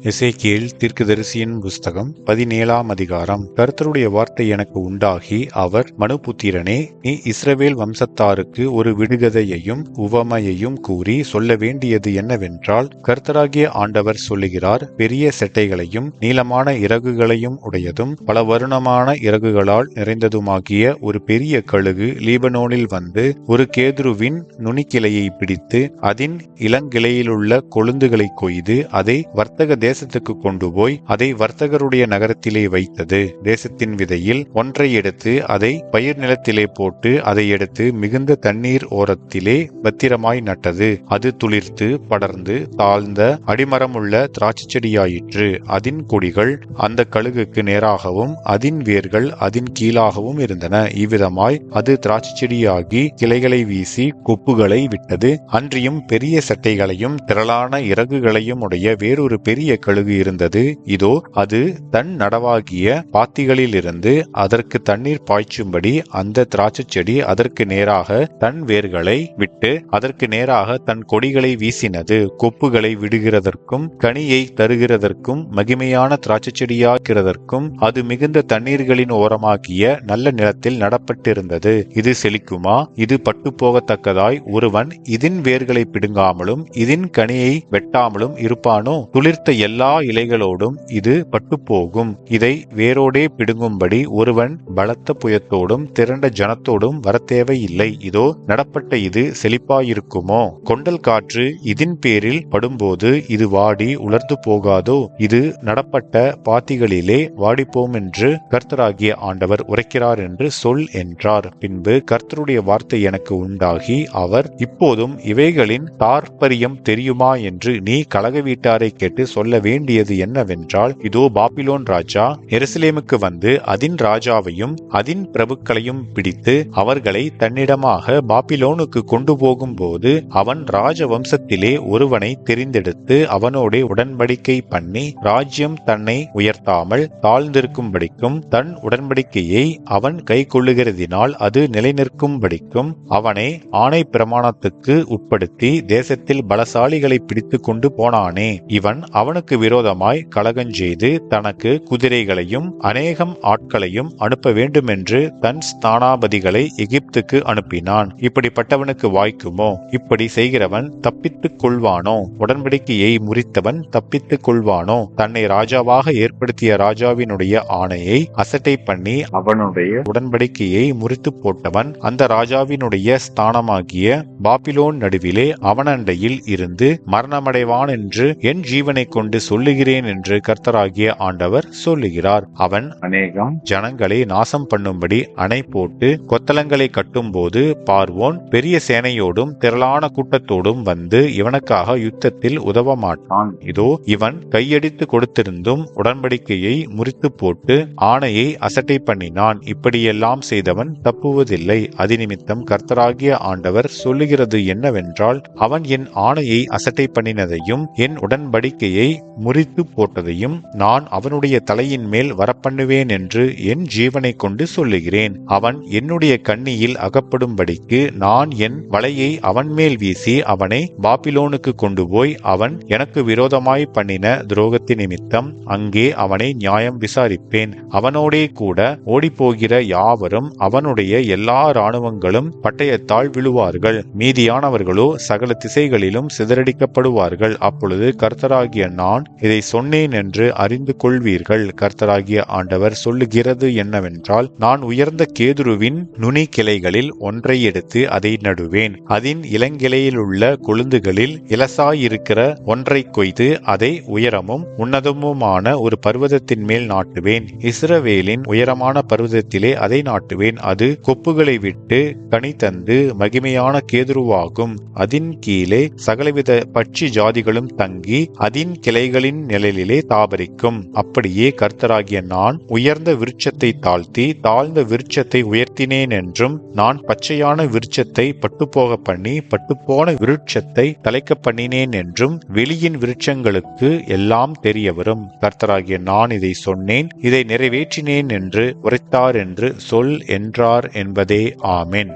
எசேக்கியேல் தீர்க்கதரிசியின் புஸ்தகம் 17ஆம் அதிகாரம். கர்த்தருடைய வார்த்தை எனக்கு உண்டாகி, அவர் மனுபுத்திரனே, நீ இஸ்ரவேல் வம்சத்தாருக்கு ஒரு விடுகதையையும் உவமையையும் கூறி சொல்ல வேண்டியது என்னவென்றால், கர்த்தராகிய ஆண்டவர் சொல்லுகிறார், பெரிய செட்டைகளையும் நீளமான இறகுகளையும் உடையதும் பல வருணமான இறகுகளால் நிறைந்ததுமாகிய ஒரு பெரிய கழுகு லீபனோனில் வந்து ஒரு கேதுருவின் நுனிக்கிளையை பிடித்து அதன் இளங்கிளையிலுள்ள கொழுந்துகளை கொய்து அதை வர்த்தக தேசத்துக்கு கொண்டு போய் அதை வர்த்தகருடைய நகரத்திலே வைத்தது. தேசத்தின் விதையில் ஒன்றை எடுத்து அதை பயிர் நிலத்திலே போட்டு அதை எடுத்து மிகுந்த தண்ணீர் ஓரத்திலே பத்திரமாய் நட்டது. அது துளிர்த்து படர்ந்து தாழ்ந்த அடிமரமுள்ள திராட்சை செடியாயிற்று. அதின் கொடிகள் அந்த கழுகுக்கு நேராகவும் அதின் வேர்கள் அதின் கீழாகவும் இருந்தன. இவ்விதமாய் அது திராட்சை செடியாகி கிளைகளை வீசி கொப்புகளை விட்டது. அன்றியும் பெரிய சட்டைகளையும் திரளான இறகுகளையும் உடைய வேறொரு பெரிய கழுகு இருந்தது. இதோ அது தன் நடவாகிய பாத்திகளிலிருந்து அதற்கு தண்ணீர் பாய்ச்சும்படி அந்த திராட்சை செடி அதற்கு நேராக தன் வேர்களை விட்டு அதற்கு நேராக தன் கொடிகளை வீசினது. கொப்புகளை விடுகிறதற்கும் கனியை தருகிறதற்கும் மகிமையான திராட்சை செடியாக்கிறதற்கும் அது மிகுந்த தண்ணீர்களின் ஓரமாகிய நல்ல நிலத்தில் நடப்பட்டிருந்தது. இது செழிக்குமா? இது பட்டு போகத்தக்கதாய் ஒருவன் இதன் வேர்களை பிடுங்காமலும் இதன் கனியை வெட்டாமலும் இருப்பானோ? துளிர்த்த எல்லா இலைகளோடும் இது பட்டு போகும். இதை வேரோடே பிடுங்கும்படி ஒருவன் பலத்த புயத்தோடும் திரண்ட ஜனத்தோடும் வரத்தேவை இல்லை. இதோ நடப்பட்ட இது செழிப்பாயிருக்குமோ? கொண்டல் காற்று இதன் பேரில் படும்போது இது வாடி உலர்ந்து போகாதோ? இது நடப்பட்ட பாத்திகளிலே வாடிப்போம் என்று கர்த்தராகிய ஆண்டவர் உரைக்கிறார் என்று சொல் என்றார். பின்பு கர்த்தருடைய வார்த்தை எனக்கு உண்டாகி, அவர், இப்போதும் இவைகளின் தாற்பரியம் தெரியுமா என்று நீ கலக வீட்டாரை கேட்டு சொல்ல வேண்டியது என்னவென்றால், இதோ பாபிலோன் ராஜா எருசலேமுக்கு வந்து அதின் ராஜாவையும் அதின் பிரபுக்களையும் பிடித்து அவர்களை தன்னிடமாக பாபிலோனுக்கு கொண்டு போகும்போது அவன் ராஜ வம்சத்திலே ஒருவனை தெரிந்தெடுத்து அவனோட உடன்படிக்கை பண்ணி ராஜ்யம் தன்னை உயர்த்தாமல் தாழ்ந்திருக்கும்படிக்கும் தன் உடன்படிக்கையை அவன் கை கொள்ளுகிறதினால் அது நிலைநிற்கும்படிக்கும் அவனை ஆணை பிரமாணத்துக்கு உட்படுத்தி தேசத்தில் பலசாலிகளை பிடித்து கொண்டு போனானே. இவன் அவனுக்கு விரோதமாய் கலகஞ்செய்து தனக்கு குதிரைகளையும் அநேகம் ஆட்களையும் அனுப்ப வேண்டுமென்று தன் ஸ்தானாபதிகளை எகிப்துக்கு அனுப்பினான். இப்படிப்பட்டவனுக்கு வாய்க்குமோ? இப்படி செய்கிறவன் தப்பித்துக் கொள்வானோ? உடன்படிக்கையை முறித்தவன் தப்பித்துக் கொள்வானோ? தன்னை ராஜாவாக ஏற்படுத்திய ராஜாவினுடைய ஆணையை அசட்டை பண்ணி அவனுடைய உடன்படிக்கையை முறித்து போட்டவன் அந்த ராஜாவினுடைய ஸ்தானமாகிய பாபிலோன் நடுவிலே அவனண்டையில் இருந்து மரணமடைவான் என்று என் ஜீவனை கொண்டு சொல்லுகிறேன் என்று கர்த்தராகிய ஆண்டவர் சொல்லுகிறார். அவன் அநேகம் ஜனங்களை நாசம் பண்ணும்படி அணை போட்டு கொத்தளங்களை கட்டும் போது பார்வோன் பெரிய சேனையோடும் திரளான கூட்டத்தோடும் வந்து இவனுக்காக யுத்தத்தில் உதவ மாட்டான். இதோ இவன் கையடித்து கொடுத்திருந்தும் உடன்படிக்கையை முறித்து போட்டு ஆணையை அசட்டை பண்ணினான். இப்படியெல்லாம் செய்தவன் தப்புவதில்லை. அதிநிமித்தம் கர்த்தராகிய ஆண்டவர் சொல்லுகிறது என்னவென்றால், அவன் என் ஆணையை அசட்டை பண்ணினதையும் என் உடன்படிக்கையை முறித்து போட்டதையும் நான் அவனுடைய தலையின் மேல் வரப்பண்ணுவேன் என்று என் ஜீவனை கொண்டு சொல்லுகிறேன். அவன் என்னுடைய கண்ணியில் அகப்படும்படிக்கு நான் என் வலையை அவன் மேல் வீசி அவனை பாபிலோனுக்கு கொண்டு போய் அவன் எனக்கு விரோதமாய் பண்ணின துரோகத்தின் நிமித்தம் அங்கே அவனை நியாயம் விசாரிப்பேன். அவனோடே கூட ஓடிப்போகிற யாவரும் அவனுடைய எல்லா இராணுவங்களும் பட்டயத்தால் விழுவார்கள். மீதியானவர்களோ சகல திசைகளிலும் சிதறடிக்கப்படுவார்கள். அப்பொழுது கர்த்தராகிய நான் இதை சொன்னேன் என்று அறிந்து கொள்வீர்கள். கர்த்தராகிய ஆண்டவர் சொல்லுகிறது என்னவென்றால், நான் உயர்ந்த கேதுருவின் நுனி கிளைகளில் ஒன்றை எடுத்து அதை நடுவேன். அதன் இளங்கிளையிலுள்ள கொழுந்துகளில் இலசாயிருக்கிற ஒன்றை கொய்து அதை உயரமும் உன்னதமுமான ஒரு பர்வதத்தின் மேல் நாட்டுவேன். இஸ்ரவேலின் உயரமான பர்வதத்திலே அதை நாட்டுவேன். அது கொப்புகளை விட்டு கனி தந்து மகிமையான கேதுருவாகும். அதின் கீழே சகலவித பட்சி ஜாதிகளும் தங்கி அதின் கிளைகளின் நிழலிலே தாபரிக்கும். அப்படியே கர்த்தராகிய நான் உயர்ந்த விருட்சத்தை தாழ்த்தி தாழ்ந்த விருட்சத்தை உயர்த்தினேன் என்றும் நான் பச்சையான விருட்சத்தை பட்டுப்போக பண்ணி பட்டுப்போன விருட்சத்தை தலைக்க பண்ணினேன் என்றும் வெளியின் விருட்சங்களுக்கு எல்லாம் தெரிய வரும். கர்த்தராகிய நான் இதை சொன்னேன், இதை நிறைவேற்றினேன் என்று உரைத்தார் என்று சொல் என்றார் என்பதே. ஆமென்.